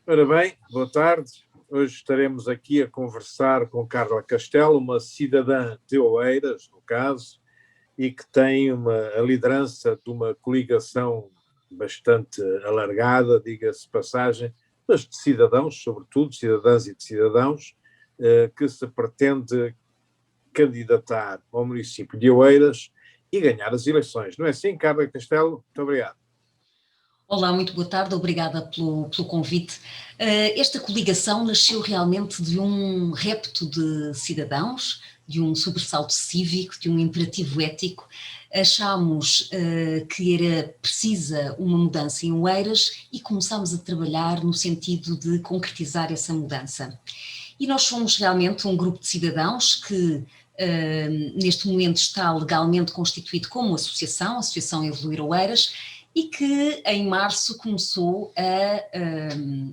Ora bem, boa tarde. Hoje estaremos aqui a conversar com Carla Castelo, uma cidadã de Oeiras, no caso, e que tem a liderança de uma coligação bastante alargada, diga-se de passagem, mas de cidadãos, sobretudo, cidadãs e de cidadãos, que se pretende candidatar ao município de Oeiras e ganhar as eleições. Não é assim, Carla Castelo? Muito obrigado. Olá, muito boa tarde, obrigada pelo convite. Esta coligação nasceu realmente de um repto de cidadãos, de um sobressalto cívico, de um imperativo ético. Achámos que era precisa uma mudança em Oeiras e começámos a trabalhar no sentido de concretizar essa mudança. E nós somos realmente um grupo de cidadãos que neste momento está legalmente constituído como a Associação Evoluir Oeiras, e que em março começou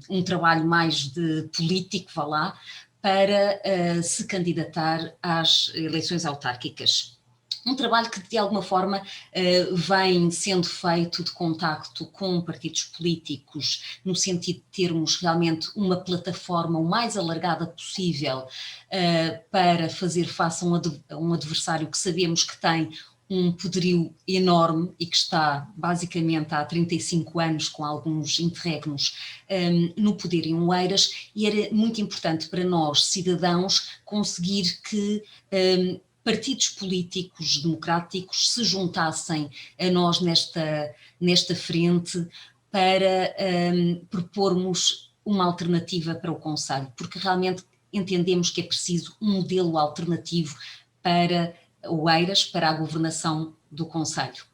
um trabalho mais de político, vá lá, para se candidatar às eleições autárquicas. Um trabalho que de alguma forma vem sendo feito de contacto com partidos políticos, no sentido de termos realmente uma plataforma o mais alargada possível para fazer face a um adversário que sabemos que tem um poderio enorme e que está basicamente há 35 anos com alguns interregnos no poder em Oeiras, e era muito importante para nós, cidadãos, conseguir que partidos políticos democráticos se juntassem a nós nesta frente para propormos uma alternativa para o concelho, porque realmente entendemos que é preciso um modelo alternativo para Oeiras, para a governação do concelho.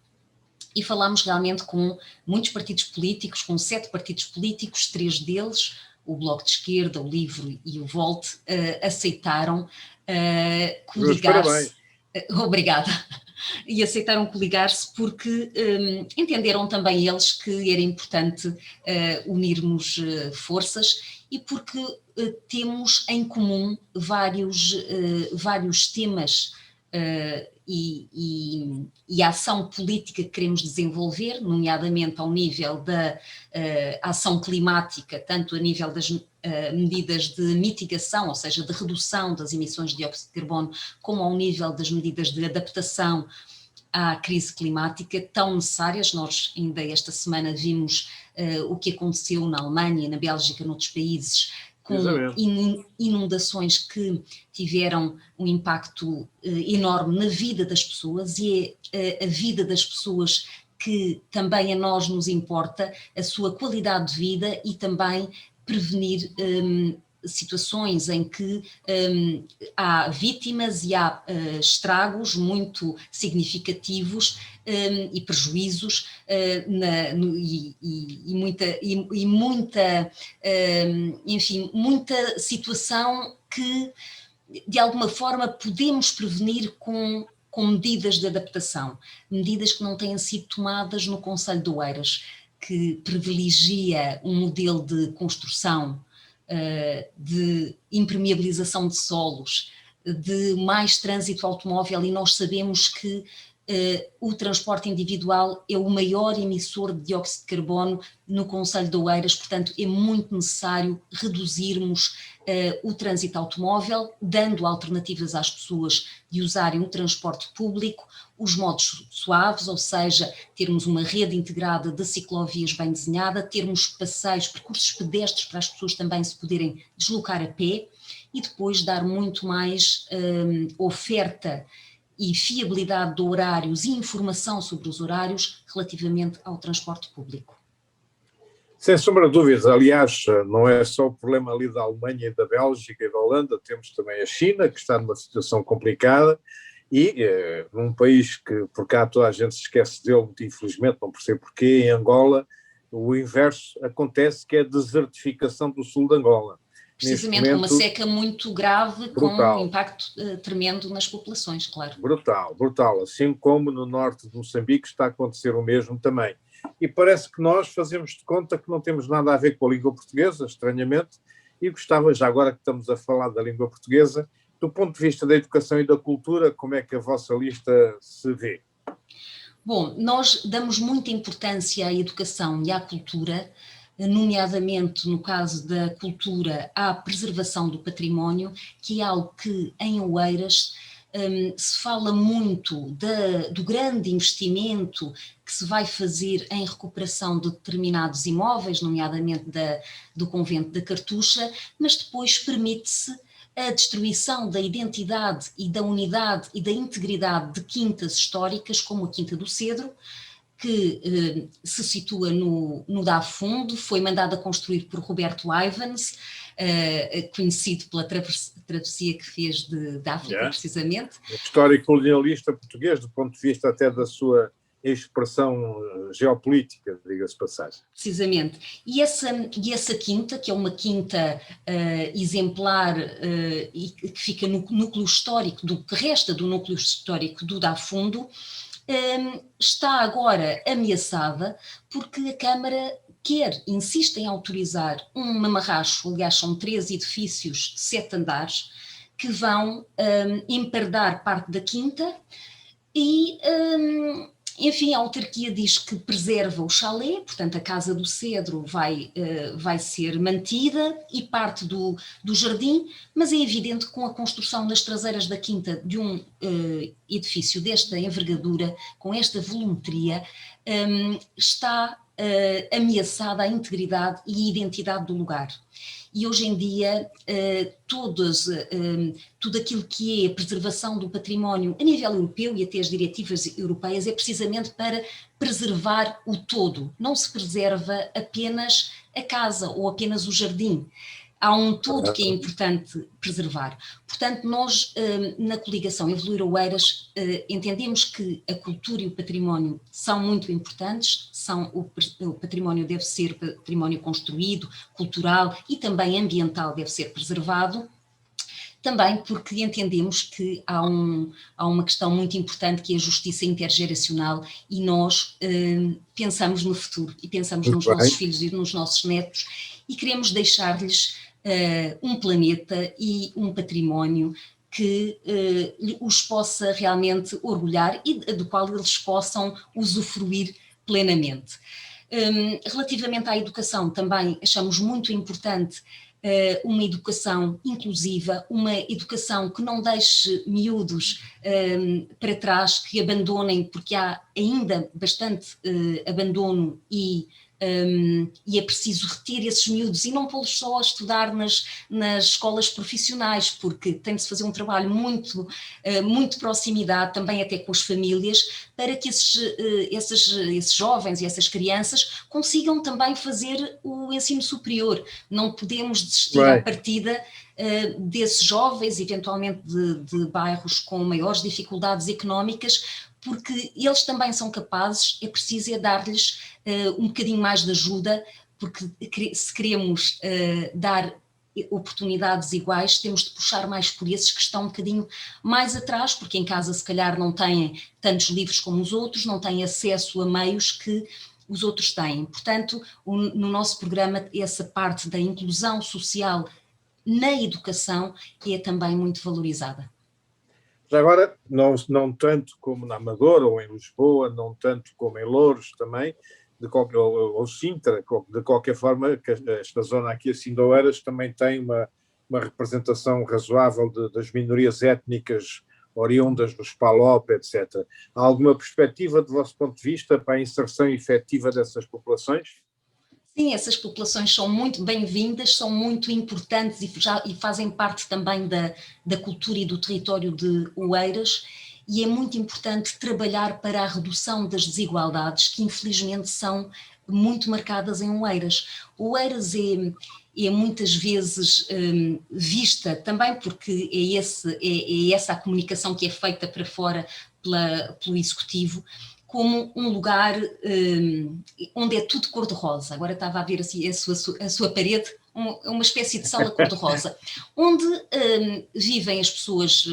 E falámos realmente com muitos partidos políticos, com 7 partidos políticos, 3 deles, o Bloco de Esquerda, o LIVRE e o VOLT, aceitaram coligar-se. Obrigada. E aceitaram coligar-se porque entenderam também eles que era importante unirmos forças, e porque temos em comum vários temas e a ação política que queremos desenvolver, nomeadamente ao nível da ação climática, tanto a nível das medidas de mitigação, ou seja, de redução das emissões de dióxido de carbono, como ao nível das medidas de adaptação à crise climática tão necessárias. Nós ainda esta semana vimos o que aconteceu na Alemanha, na Bélgica, noutros países, com inundações que tiveram um impacto enorme na vida das pessoas, e é a vida das pessoas que também a nós nos importa, a sua qualidade de vida, e também prevenir situações em que há vítimas e há estragos muito significativos e prejuízos enfim, muita situação que de alguma forma podemos prevenir com medidas de adaptação, medidas que não têm sido tomadas no concelho de Oeiras, que privilegia um modelo de construção, de impermeabilização de solos, de mais trânsito automóvel, e nós sabemos que o transporte individual é o maior emissor de dióxido de carbono no concelho de Oeiras. Portanto, é muito necessário reduzirmos o trânsito automóvel, dando alternativas às pessoas de usarem o transporte público, os modos suaves, ou seja, termos uma rede integrada de ciclovias bem desenhada, termos passeios, percursos pedestres para as pessoas também se poderem deslocar a pé, e depois dar muito mais oferta e fiabilidade de horários e informação sobre os horários relativamente ao transporte público. Sem sombra de dúvidas, aliás, não é só o problema ali da Alemanha e da Bélgica e da Holanda, temos também a China, que está numa situação complicada, e num país que por cá toda a gente se esquece dele, muito infelizmente, não percebo porquê, em Angola, o inverso acontece, que é a desertificação do sul de Angola. Precisamente com uma seca muito grave, brutal, com um impacto tremendo nas populações, claro. Brutal. Assim como no norte de Moçambique está a acontecer o mesmo também. E parece que nós fazemos de conta que não temos nada a ver com a língua portuguesa, estranhamente, e gostava, já agora que estamos a falar da língua portuguesa, do ponto de vista da educação e da cultura, como é que a vossa lista se vê? Bom, nós damos muita importância à educação e à cultura, nomeadamente no caso da cultura, à preservação do património, que é algo que em Oeiras se fala muito do grande investimento que se vai fazer em recuperação de determinados imóveis, nomeadamente do convento da Cartucha, mas depois permite-se a destruição da identidade e da unidade e da integridade de quintas históricas, como a Quinta do Cedro, que se situa no Dá Fundo, foi mandada construir por Roberto Ivans, conhecido pela travessia que fez da África, precisamente. Histórico colonialista português, do ponto de vista até da sua expressão geopolítica, diga-se passagem. Precisamente. E essa quinta, que é uma quinta exemplar e que fica no núcleo histórico, que resta do núcleo histórico do Dá Fundo, está agora ameaçada porque a Câmara insiste em autorizar um mamarracho, aliás são 3 edifícios de 7 andares, que vão empardar parte da quinta e, enfim, a autarquia diz que preserva o chalé, portanto a Casa do Cedro vai ser mantida e parte do jardim, mas é evidente que com a construção nas traseiras da quinta de um edifício desta envergadura, com esta volumetria, está ameaçada a integridade e a identidade do lugar. E hoje em dia tudo aquilo que é a preservação do património a nível europeu e até as diretivas europeias é precisamente para preservar o todo, não se preserva apenas a casa ou apenas o jardim. Há um todo que é importante preservar. Portanto, nós, na coligação Evoluir Oeiras, entendemos que a cultura e o património são muito importantes, o património deve ser património construído, cultural e também ambiental deve ser preservado, também porque entendemos que há uma questão muito importante que é a justiça intergeracional e nós pensamos no futuro e pensamos nos nossos filhos e nos nossos netos e queremos deixar-lhes um planeta e um património que os possa realmente orgulhar e do qual eles possam usufruir plenamente. Relativamente à educação, também achamos muito importante uma educação inclusiva, uma educação que não deixe miúdos para trás, que abandonem, porque há ainda bastante abandono e é preciso reter esses miúdos e não pô-los só a estudar nas escolas profissionais, porque tem de se fazer um trabalho muito de proximidade, também até com as famílias, para que esses jovens e essas crianças consigam também fazer o ensino superior. Não podemos desistir à partida desses jovens, eventualmente de bairros com maiores dificuldades económicas, porque eles também são capazes, é preciso dar-lhes um bocadinho mais de ajuda, porque se queremos dar oportunidades iguais, temos de puxar mais por esses que estão um bocadinho mais atrás, porque em casa se calhar não têm tantos livros como os outros, não têm acesso a meios que os outros têm. Portanto, no nosso programa, essa parte da inclusão social na educação é também muito valorizada. Já agora, não tanto como na Amadora ou em Lisboa, não tanto como em Louros também, ou Sintra, de qualquer forma, esta zona aqui, assim de Oeiras, também tem uma representação razoável das minorias étnicas oriundas dos PALOP, etc. Há alguma perspectiva, do vosso ponto de vista, para a inserção efetiva dessas populações? Sim, essas populações são muito bem-vindas, são muito importantes e fazem parte também da cultura e do território de Oeiras, e é muito importante trabalhar para a redução das desigualdades que infelizmente são muito marcadas em Oeiras. Oeiras é muitas vezes vista também porque é essa a comunicação que é feita para fora pelo Executivo, como um lugar onde é tudo cor-de-rosa. Agora estava a ver assim, a sua parede, uma espécie de sala cor-de-rosa, onde vivem as pessoas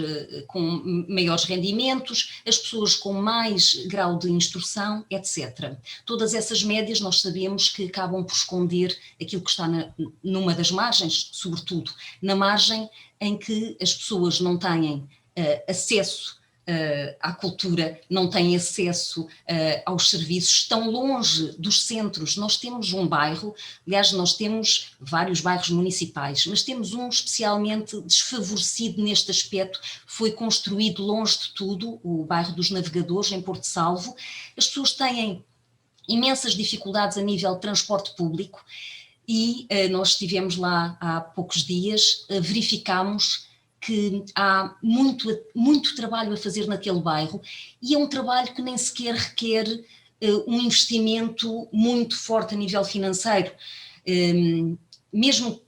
com maiores rendimentos, as pessoas com mais grau de instrução, etc. Todas essas médias nós sabemos que acabam por esconder aquilo que está numa das margens, sobretudo na margem em que as pessoas não têm acesso à cultura, não têm acesso aos serviços, estão longe dos centros. Nós temos um bairro, aliás, nós temos vários bairros municipais, mas temos um especialmente desfavorecido neste aspecto, foi construído longe de tudo, o bairro dos Navegadores, em Porto Salvo. As pessoas têm imensas dificuldades a nível de transporte público e nós estivemos lá há poucos dias, verificámos que há muito trabalho a fazer naquele bairro e é um trabalho que nem sequer requer um investimento muito forte a nível financeiro. Mesmo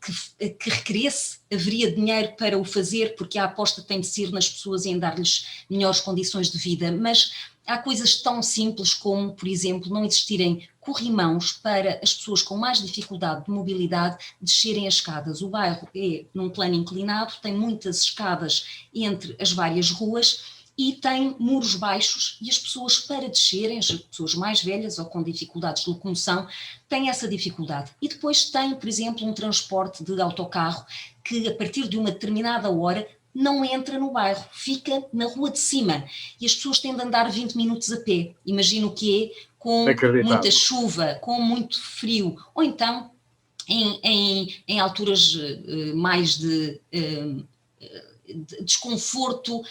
que requeresse, haveria dinheiro para o fazer, porque a aposta tem de ser nas pessoas e em dar-lhes melhores condições de vida, mas há coisas tão simples como, por exemplo, não existirem corrimãos para as pessoas com mais dificuldade de mobilidade descerem as escadas. O bairro é num plano inclinado, tem muitas escadas entre as várias ruas e tem muros baixos e as pessoas para descerem, as pessoas mais velhas ou com dificuldades de locomoção, têm essa dificuldade. E depois tem, por exemplo, um transporte de autocarro que a partir de uma determinada hora não entra no bairro, fica na rua de cima e as pessoas têm de andar 20 minutos a pé. Imagino o que é com muita chuva, com muito frio, ou então em alturas mais de desconforto,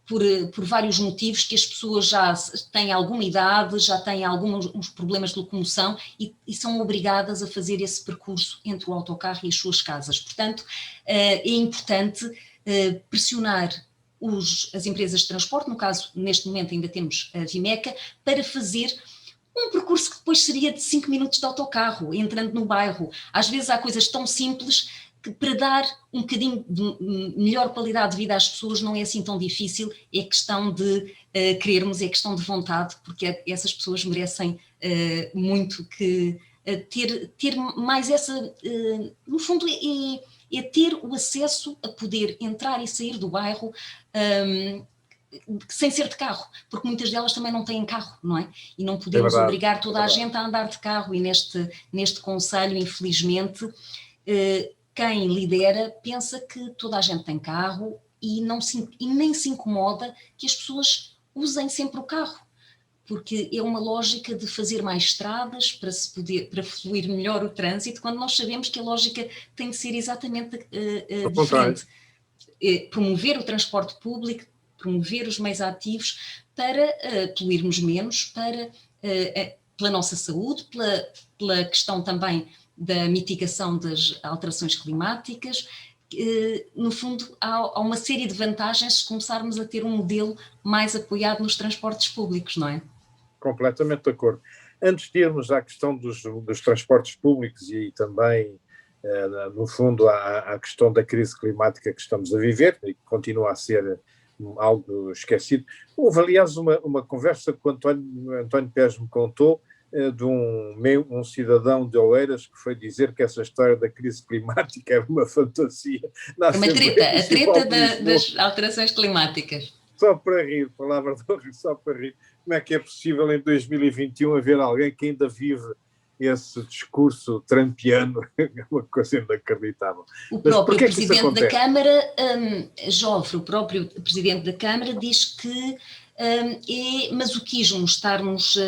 por vários motivos, que as pessoas já têm alguma idade, já têm alguns problemas de locomoção e são obrigadas a fazer esse percurso entre o autocarro e as suas casas. Portanto, é importante pressionar as empresas de transporte, no caso, neste momento ainda temos a Vimeca, para fazer um percurso que depois seria de 5 minutos de autocarro, entrando no bairro. Às vezes há coisas tão simples que para dar um bocadinho de melhor qualidade de vida às pessoas não é assim tão difícil, é questão de querermos, é questão de vontade, porque essas pessoas merecem muito que ter mais essa, no fundo é ter o acesso a poder entrar e sair do bairro sem ser de carro, porque muitas delas também não têm carro, não é? E não podemos obrigar toda a gente a andar de carro e neste conselho, infelizmente, quem lidera pensa que toda a gente tem carro e nem se incomoda que as pessoas usem sempre o carro, porque é uma lógica de fazer mais estradas para fluir melhor o trânsito, quando nós sabemos que a lógica tem de ser exatamente diferente. Promover o transporte público, promover os meios ativos para poluirmos menos, pela nossa saúde, pela questão também da mitigação das alterações climáticas. No fundo, há uma série de vantagens se começarmos a ter um modelo mais apoiado nos transportes públicos, não é? Completamente de acordo. Antes de irmos à questão dos transportes públicos e também, no fundo, à questão da crise climática que estamos a viver e que continua a ser algo esquecido, houve, aliás, uma conversa que o António Pérez me contou de um cidadão de Oeiras que foi dizer que essa história da crise climática era uma fantasia. É uma treta, a treta das alterações climáticas. Só para rir, palavra de honra, só para rir. Como é que é possível em 2021 haver alguém que ainda vive esse discurso trumpiano? É uma coisa inacreditável. O próprio Presidente da Câmara, Jofre, o próprio Presidente da Câmara diz que é masoquismo estarmos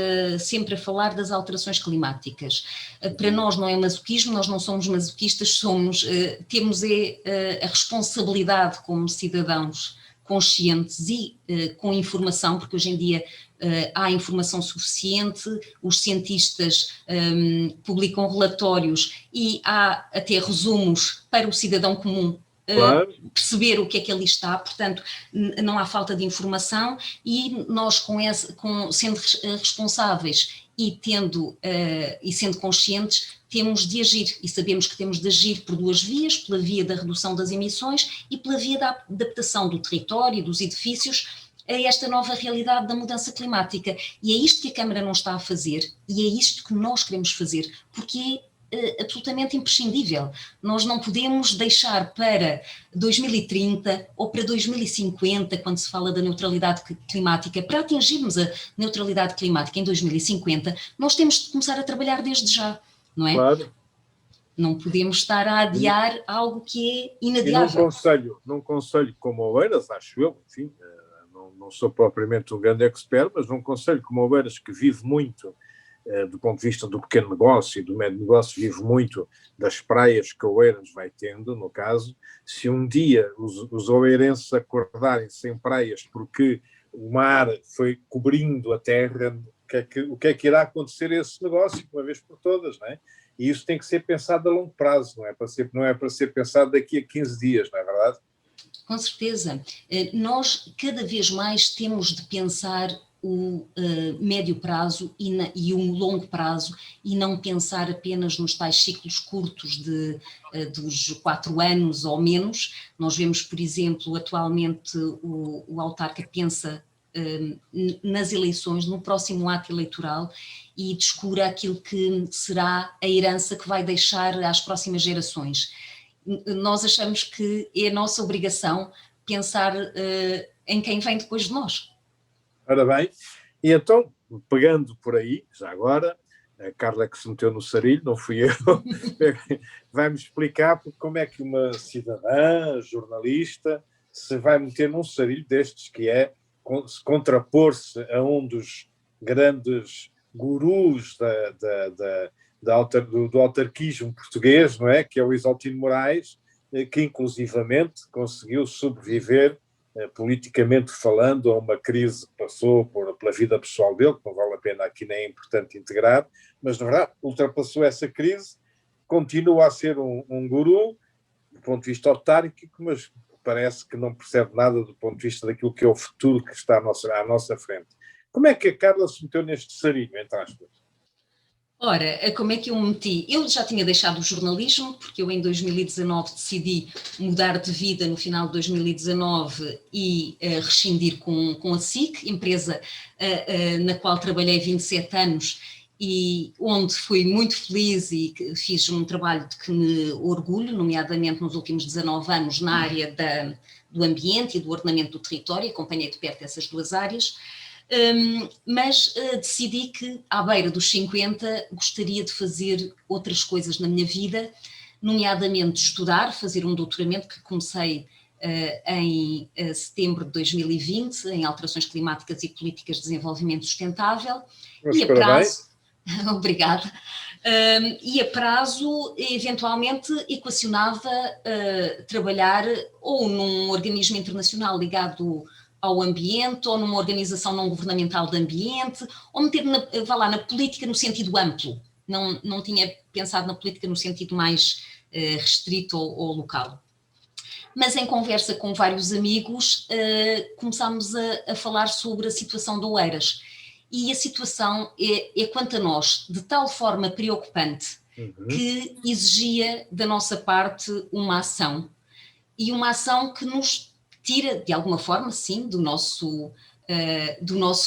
sempre a falar das alterações climáticas. Para nós não é masoquismo, nós não somos masoquistas, temos a responsabilidade como cidadãos conscientes e com informação, porque hoje em dia há informação suficiente, os cientistas publicam relatórios e há até resumos para o cidadão comum perceber o que é que ali está, portanto não há falta de informação e nós sendo responsáveis e sendo conscientes temos de agir e sabemos que temos de agir por duas vias, pela via da redução das emissões e pela via da adaptação do território e dos edifícios a esta nova realidade da mudança climática e é isto que a Câmara não está a fazer e é isto que nós queremos fazer, porque é absolutamente imprescindível. Nós não podemos deixar para 2030 ou para 2050, quando se fala da neutralidade climática, para atingirmos a neutralidade climática em 2050, nós temos de começar a trabalhar desde já, não é? Claro. Não podemos estar a adiar algo que é inadiável. E num concelho como Oeiras, acho eu, enfim, não sou propriamente um grande expert, mas num concelho como Oeiras, que vive muito do ponto de vista do pequeno negócio e do médio negócio, vive muito das praias que Oeiras vai tendo, no caso, se um dia os oeirenses acordarem sem praias porque o mar foi cobrindo a terra, o que é que irá acontecer a esse negócio, de uma vez por todas, não é? E isso tem que ser pensado a longo prazo, não é para ser pensado daqui a 15 dias, não é verdade? Com certeza. Nós cada vez mais temos de pensar o médio prazo e o longo prazo e não pensar apenas nos tais ciclos curtos dos 4 anos ou menos. Nós vemos, por exemplo, atualmente o autarca pensa nas eleições, no próximo ato eleitoral e descura aquilo que será a herança que vai deixar às próximas gerações. Nós achamos que é a nossa obrigação pensar em quem vem depois de nós. Ora bem, e então, pegando por aí, já agora, a Carla que se meteu no sarilho, não fui eu, vai-me explicar como é que uma cidadã, jornalista, se vai meter num sarilho destes, que é se contrapor-se a um dos grandes gurus do autarquismo português, não é? Que é o Isaltino Moraes, que inclusivamente conseguiu sobreviver politicamente falando, a uma crise que passou pela vida pessoal dele, que não vale a pena aqui nem é importante integrar, mas na verdade ultrapassou essa crise, continua a ser um guru do ponto de vista autárquico, mas parece que não percebe nada do ponto de vista daquilo que é o futuro que está à nossa frente. Como é que a Carla se meteu neste sarilho, entre aspas? Ora, como é que eu me meti? Eu já tinha deixado o jornalismo, porque eu em 2019 decidi mudar de vida no final de 2019 e rescindir com a SIC, empresa na qual trabalhei 27 anos e onde fui muito feliz e fiz um trabalho de que me orgulho, nomeadamente nos últimos 19 anos na área do ambiente e do ordenamento do território, acompanhei de perto essas duas áreas. Mas decidi que, à beira dos 50, gostaria de fazer outras coisas na minha vida, nomeadamente estudar, fazer um doutoramento que comecei em setembro de 2020, em alterações climáticas e políticas de desenvolvimento sustentável. E a prazo, obrigada, e a prazo, eventualmente, equacionava trabalhar ou num organismo internacional ligado ao ambiente, ou numa organização não governamental de ambiente, ou meter-me na política no sentido amplo. Não tinha pensado na política no sentido mais restrito ou local. Mas em conversa com vários amigos, começámos a falar sobre a situação de Oeiras. E a situação é, quanto a nós, de tal forma preocupante que exigia da nossa parte uma ação. E uma ação que nos tira, de alguma forma, sim, do nosso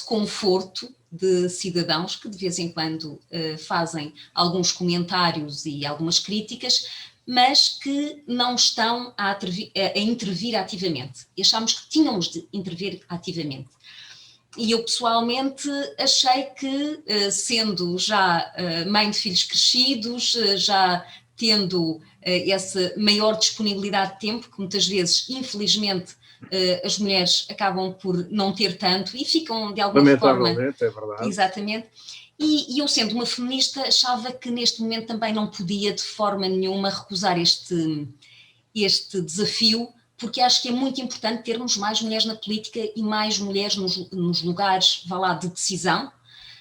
conforto de cidadãos que de vez em quando fazem alguns comentários e algumas críticas, mas que não estão a intervir ativamente. E achámos que tínhamos de intervir ativamente. E eu pessoalmente achei que, sendo já mãe de filhos crescidos, já tendo essa maior disponibilidade de tempo, que muitas vezes, infelizmente, as mulheres acabam por não ter tanto e ficam de alguma forma... Lamentavelmente, é verdade. Exatamente. E eu, sendo uma feminista, achava que neste momento também não podia de forma nenhuma recusar este desafio, porque acho que é muito importante termos mais mulheres na política e mais mulheres nos lugares, vá lá, de decisão,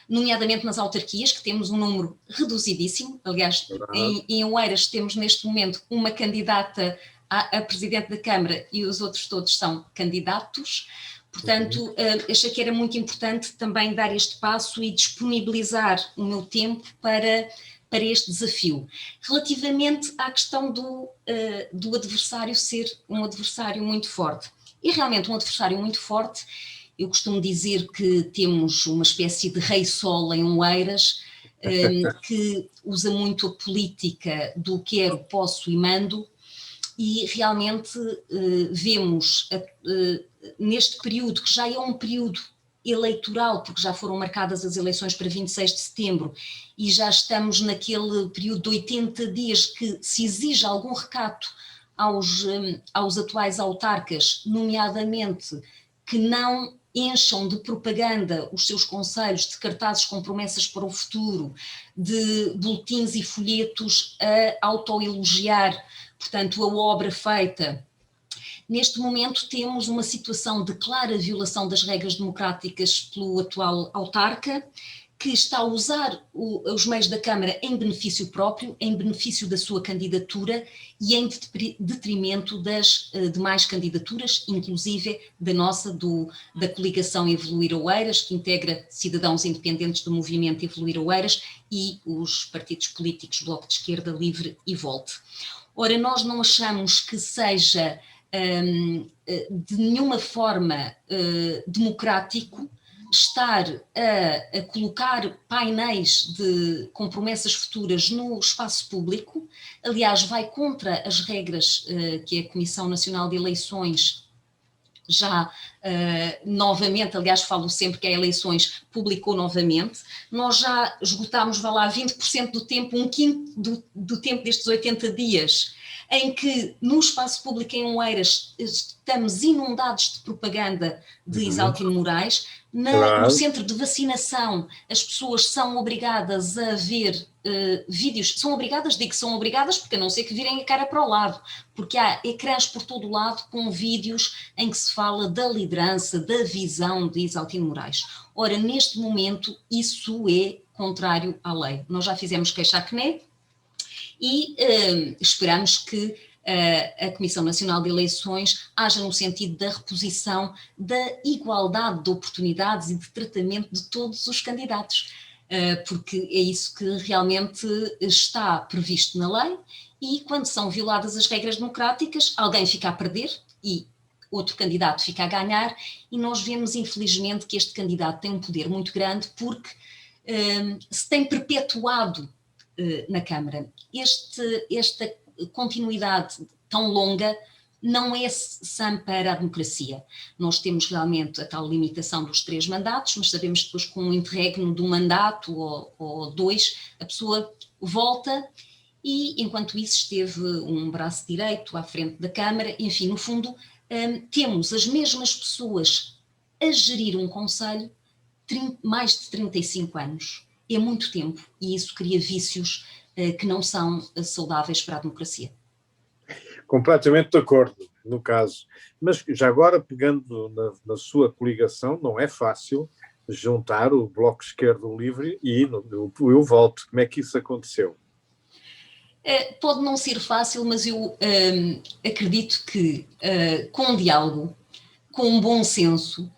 nomeadamente nas autarquias, que temos um número reduzidíssimo. Aliás, em Oeiras temos neste momento uma candidata a presidente da Câmara e os outros todos são candidatos. Portanto, achei que era muito importante também dar este passo e disponibilizar o meu tempo para este desafio. Relativamente à questão do adversário ser um adversário muito forte. E realmente um adversário muito forte, eu costumo dizer que temos uma espécie de rei sol em Oeiras, que usa muito a política do quero, posso e mando, e realmente vemos neste período, que já é um período eleitoral, porque já foram marcadas as eleições para 26 de setembro e já estamos naquele período de 80 dias que se exige algum recato aos atuais autarcas, nomeadamente que não encham de propaganda os seus conselhos, de cartazes com promessas para o futuro, de boletins e folhetos a autoelogiar, portanto, a obra feita. Neste momento temos uma situação de clara violação das regras democráticas pelo atual autarca, que está a usar os meios da Câmara em benefício próprio, em benefício da sua candidatura e em detrimento das demais candidaturas, inclusive da nossa, da coligação Evoluir Oeiras, que integra cidadãos independentes do movimento Evoluir Oeiras e os partidos políticos Bloco de Esquerda, Livre e Volte. Ora, nós não achamos que seja de nenhuma forma democrático estar a colocar painéis com promessas futuras no espaço público. Aliás, vai contra as regras que a Comissão Nacional de Eleições já novamente, aliás falo sempre que há eleições, publicou novamente. Nós já esgotámos, vá lá, 20% do tempo, um quinto do tempo destes 80 dias, em que no espaço público em Oeiras estamos inundados de propaganda de Isaltino Moraes. No centro de vacinação as pessoas são obrigadas a ver vídeos, são obrigadas porque a não ser que virem a cara para o lado, porque há ecrãs por todo o lado com vídeos em que se fala da liderança, da visão de Isaltino Moraes. Ora, neste momento isso é contrário à lei. Nós já fizemos queixa à CNE, e esperamos que a Comissão Nacional de Eleições haja no sentido da reposição da igualdade de oportunidades e de tratamento de todos os candidatos, porque é isso que realmente está previsto na lei, e quando são violadas as regras democráticas, alguém fica a perder e outro candidato fica a ganhar, e nós vemos infelizmente que este candidato tem um poder muito grande porque se tem perpetuado na Câmara. Esta continuidade tão longa não é sã para a democracia. Nós temos realmente a tal limitação dos 3 mandatos, mas sabemos que depois com um interregno de um mandato ou 2, a pessoa volta e enquanto isso esteve um braço direito à frente da Câmara. Enfim, no fundo, temos as mesmas pessoas a gerir um conselho mais de 35 anos. É muito tempo e isso cria vícios que não são saudáveis para a democracia. Completamente de acordo, no caso. Mas já agora, pegando na sua coligação, não é fácil juntar o Bloco Esquerdo Livre e o Volte. Como é que isso aconteceu? Pode não ser fácil, mas eu acredito que com um diálogo, com um bom senso,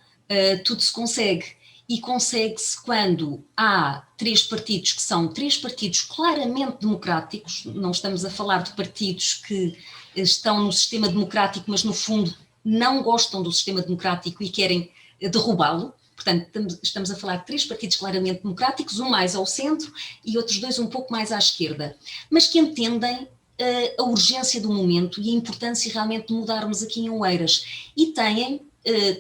tudo se consegue. E consegue-se quando há 3 partidos que são 3 partidos claramente democráticos. Não estamos a falar de partidos que estão no sistema democrático, mas no fundo não gostam do sistema democrático e querem derrubá-lo. Portanto, estamos a falar de 3 partidos claramente democráticos, um mais ao centro e outros 2 um pouco mais à esquerda, mas que entendem a urgência do momento e a importância realmente de mudarmos aqui em Oeiras. E têm,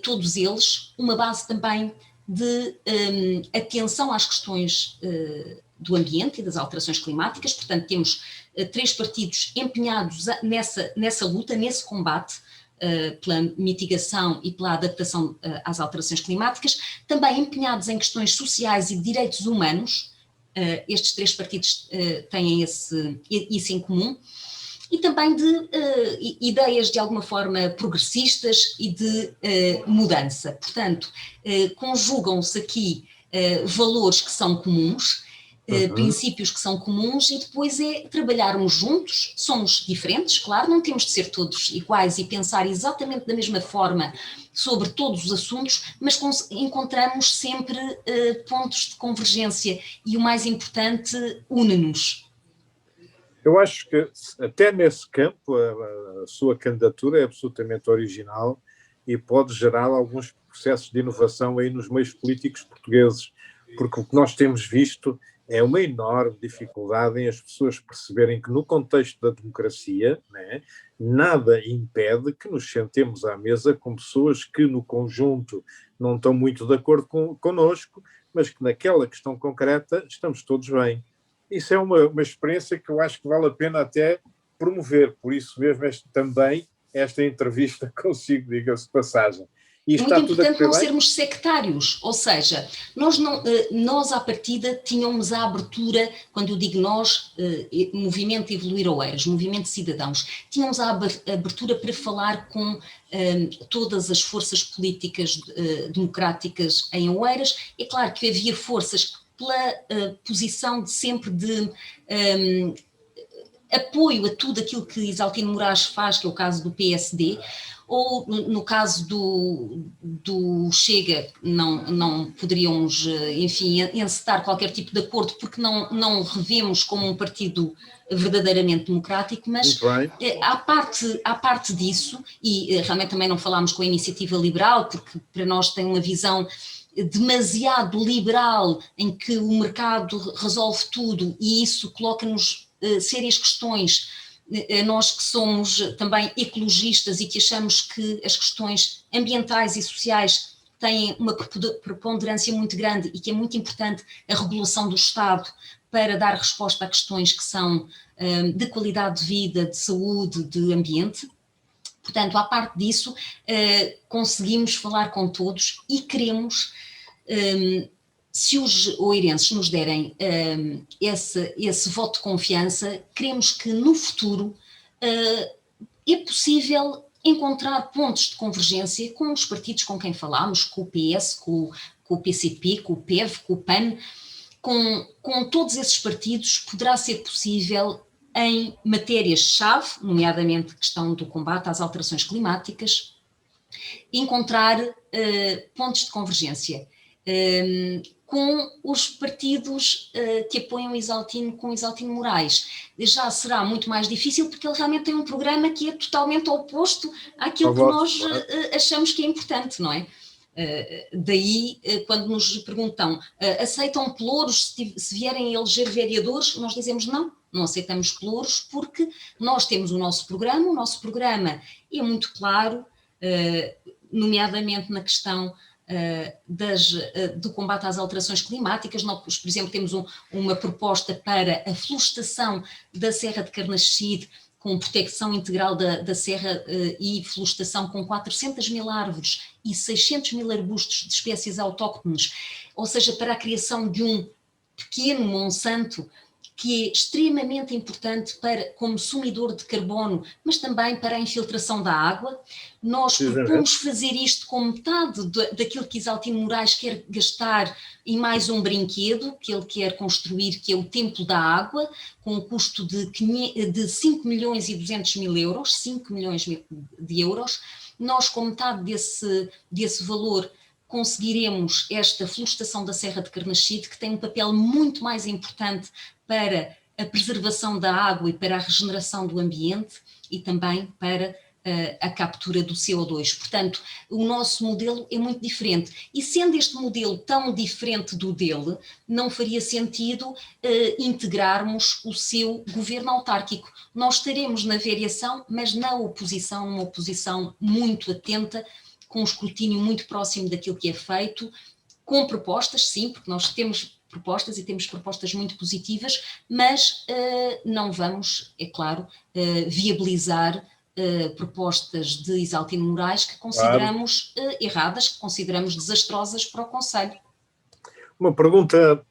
todos eles, uma base também de atenção às questões do ambiente e das alterações climáticas. Portanto, temos 3 partidos empenhados nessa luta, nesse combate pela mitigação e pela adaptação às alterações climáticas, também empenhados em questões sociais e de direitos humanos. Estes 3 partidos têm isso em comum. E também de ideias de alguma forma progressistas e de mudança. Portanto, conjugam-se aqui valores que são comuns, princípios que são comuns, e depois é trabalharmos juntos. Somos diferentes, claro, não temos de ser todos iguais e pensar exatamente da mesma forma sobre todos os assuntos, mas encontramos sempre pontos de convergência e o mais importante, une-nos. Eu acho que até nesse campo a sua candidatura é absolutamente original e pode gerar alguns processos de inovação aí nos meios políticos portugueses, porque o que nós temos visto é uma enorme dificuldade em as pessoas perceberem que no contexto da democracia, né, nada impede que nos sentemos à mesa com pessoas que no conjunto não estão muito de acordo connosco, mas que naquela questão concreta estamos todos bem. Isso é uma experiência que eu acho que vale a pena até promover, por isso mesmo também esta entrevista consigo, diga-se de passagem. E É muito está tudo a importante correr não bem? sermos sectários, ou seja, nós à partida tínhamos a abertura, quando eu digo nós, Movimento Evoluir Oeiras, Movimento Cidadãos, tínhamos a abertura para falar com todas as forças políticas democráticas em Oeiras. É claro que havia forças pela posição de sempre de apoio a tudo aquilo que Isaltino Moraes faz, que é o caso do PSD, ou no caso do Chega, não poderíamos, enfim, encetar qualquer tipo de acordo, porque não revemos como um partido verdadeiramente democrático, mas à parte disso, e realmente também não falámos com a Iniciativa Liberal, porque para nós tem uma visão demasiado liberal, em que o mercado resolve tudo, e isso coloca-nos sérias questões, nós que somos também ecologistas e que achamos que as questões ambientais e sociais têm uma preponderância muito grande e que é muito importante a regulação do Estado para dar resposta a questões que são de qualidade de vida, de saúde, de ambiente. Portanto, à parte disso, conseguimos falar com todos e queremos, se os oeirenses nos derem esse voto de confiança, queremos que no futuro é possível encontrar pontos de convergência com os partidos com quem falámos, com o PS, com o PCP, com o PEV, com o PAN, com todos esses partidos poderá ser possível em matérias-chave, nomeadamente a questão do combate às alterações climáticas, encontrar pontos de convergência com os partidos que apoiam Isaltino, com Isaltino Moraes. Já será muito mais difícil, porque ele realmente tem um programa que é totalmente oposto àquilo que nós achamos que é importante, não é? Daí, quando nos perguntam, aceitam pelouros se vierem a eleger vereadores, nós dizemos não aceitamos pelouros, porque nós temos o nosso programa é muito claro, nomeadamente na questão do combate às alterações climáticas. Nós, por exemplo, temos uma proposta para a florestação da Serra de Carnaxide, com proteção integral da serra e florestação com 400 mil árvores e 600 mil arbustos de espécies autóctones, ou seja, para a criação de um pequeno Monsanto, que é extremamente importante como sumidor de carbono, mas também para a infiltração da água. Nós propomos fazer isto com metade daquilo que Isaltino Moraes quer gastar em mais um brinquedo que ele quer construir, que é o Templo da Água, com um custo de 5 milhões e 200 mil euros, 5 milhões de euros. Nós, com metade desse valor, conseguiremos esta florestação da Serra de Carnaxide, que tem um papel muito mais importante para a preservação da água e para a regeneração do ambiente e também para a captura do CO2. Portanto, o nosso modelo é muito diferente. E sendo este modelo tão diferente do dele, não faria sentido integrarmos o seu governo autárquico. Nós estaremos na variação, mas na oposição, uma oposição muito atenta, com um escrutínio muito próximo daquilo que é feito, com propostas, sim, porque nós temos propostas e temos propostas muito positivas, mas não vamos, é claro, viabilizar propostas de Isaltino Moraes que consideramos erradas, que consideramos desastrosas para o Conselho. Uma pergunta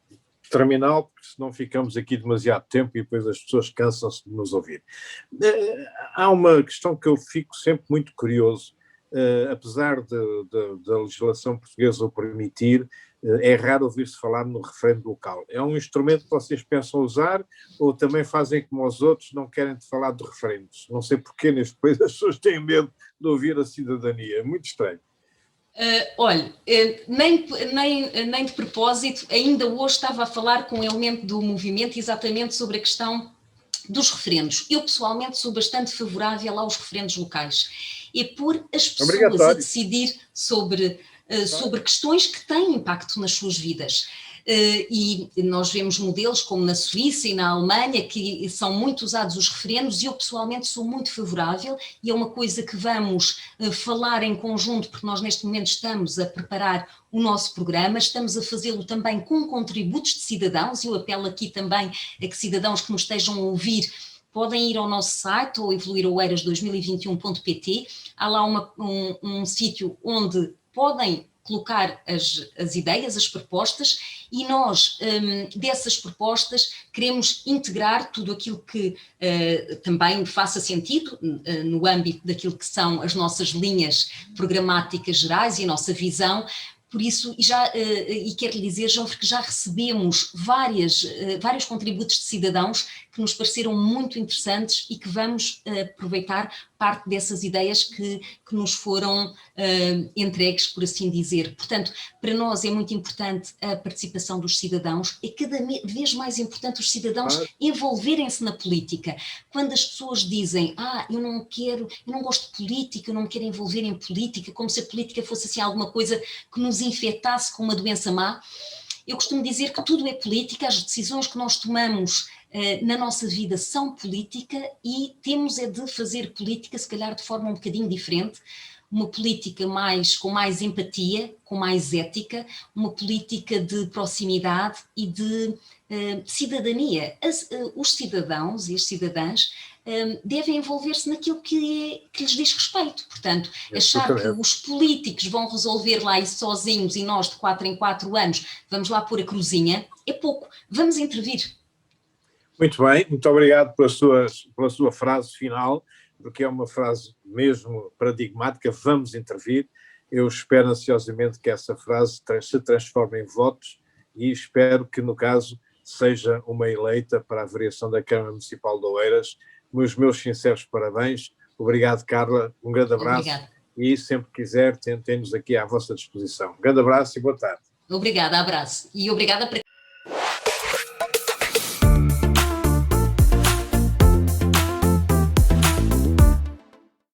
terminal, porque senão ficamos aqui demasiado tempo e depois as pessoas cansam-se de nos ouvir. Há uma questão que eu fico sempre muito curioso. Apesar da legislação portuguesa o permitir, é raro ouvir-se falar no referendo local. É um instrumento que vocês pensam usar ou também fazem como os outros, não querem falar de referendos? Não sei porquê neste país as pessoas têm medo de ouvir a cidadania. É muito estranho. Olha, nem de propósito, ainda hoje estava a falar com um elemento do movimento exatamente sobre a questão dos referendos. Eu pessoalmente sou bastante favorável aos referendos locais. É por as pessoas a decidir sobre questões que têm impacto nas suas vidas. E nós vemos modelos como na Suíça e na Alemanha que são muito usados os referendos e eu pessoalmente sou muito favorável e é uma coisa que vamos falar em conjunto, porque nós neste momento estamos a preparar o nosso programa, estamos a fazê-lo também com contributos de cidadãos. Eu apelo aqui também a que cidadãos que nos estejam a ouvir podem ir ao nosso site ou evoluiroeiras2021.pt. Há lá um sítio onde podem colocar as ideias, as propostas, e nós, dessas propostas, queremos integrar tudo aquilo que também faça sentido no âmbito daquilo que são as nossas linhas programáticas gerais e a nossa visão. Por isso, e quero lhe dizer, Jofre, que já recebemos vários contributos de cidadãos que nos pareceram muito interessantes e que vamos aproveitar parte dessas ideias que nos foram entregues, por assim dizer. Portanto, para nós é muito importante a participação dos cidadãos, é cada vez mais importante os cidadãos envolverem-se na política. Quando as pessoas dizem, eu não gosto de política, eu não me quero envolver em política, como se a política fosse assim alguma coisa que nos infectasse com uma doença má, eu costumo dizer que tudo é política, as decisões que nós tomamos na nossa vida são política e temos de fazer política, se calhar de forma um bocadinho diferente, uma política com mais empatia, com mais ética, uma política de proximidade e de cidadania. Os cidadãos e as cidadãs devem envolver-se naquilo que lhes diz respeito. Portanto, achar que os políticos vão resolver lá isso sozinhos e nós de 4 em 4 anos vamos lá pôr a cruzinha, é pouco. Vamos intervir. Muito bem, muito obrigado pela sua frase final, porque é uma frase mesmo paradigmática, vamos intervir. Eu espero ansiosamente que essa frase se transforme em votos e espero que, no caso, seja uma eleita para a variação da Câmara Municipal de Oeiras. Os meus sinceros parabéns. Obrigado, Carla. Um grande abraço. Obrigada. E sempre quiser, tem-nos aqui à vossa disposição. Um grande abraço e boa tarde. Obrigada, abraço. E obrigada para